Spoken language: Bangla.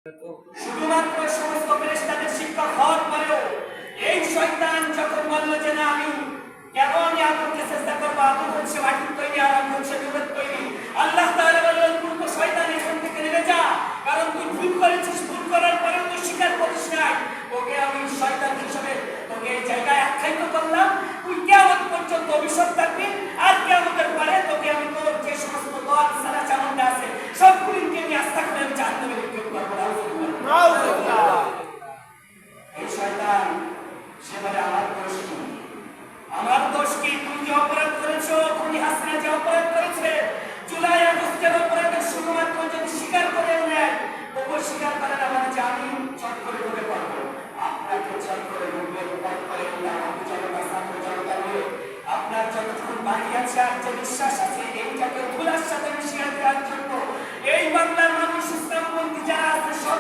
শুধুমাত্র সমস্ত ফেরেশতাদের শিক্ষক হওয়ার পরেও এই শয়তান যখন বলল যে না আমি কেন আমি আদমকে চেষ্টা করবো, আদম হচ্ছে মাটির তৈরি আর আমি হচ্ছে নূরের তৈরি। আল্লাহ তাআলা বললেন তুই তো শয়তান, এখান থেকে নেমে যা, কারণ তুই ভুল করেছিস, ভুল করার পরেও তুই স্বীকার করিস নাই। তোকে আমি শয়তান হিসেবে তোকে এই জায়গায় আখ্যায়িত করলাম, তুই কিয়ামত পর্যন্ত অভিশাপ থাকবি, আর কিয়ামতের পরে তোকে আমি তোর যে সমস্ত দোয়া সারা চামড়া আছে সবগুলিকে আমি আস্থা করে আমি জাহান্নামে নিক্ষেপ করবো। এই শয়তান সে বলে আমার দোষ কি, আমার দোষ কি? তুমি যে অপরাধ করেছো, তুমি হাসিনা যে অপরাধ করেছে, জুলাই আগস্টের অপরাধের শুধুমাত্র যদি স্বীকার করে নেয়, তবু স্বীকার করে না মানে যে আমি চট করে ঢুকে পড়বো, আপনাকে চট করে ঢুকলে পথ করে আমাকে জনতা ছাত্র জনতা নিয়ে আপনার যতটুকু বাড়ি আছে আর যে বিশ্বাস আছে এইটাকে ধুলার সাথে মিশিয়ে দেওয়ার জন্য এই বাংলার মানুষ ইসলামপন্থী যারা আছে সব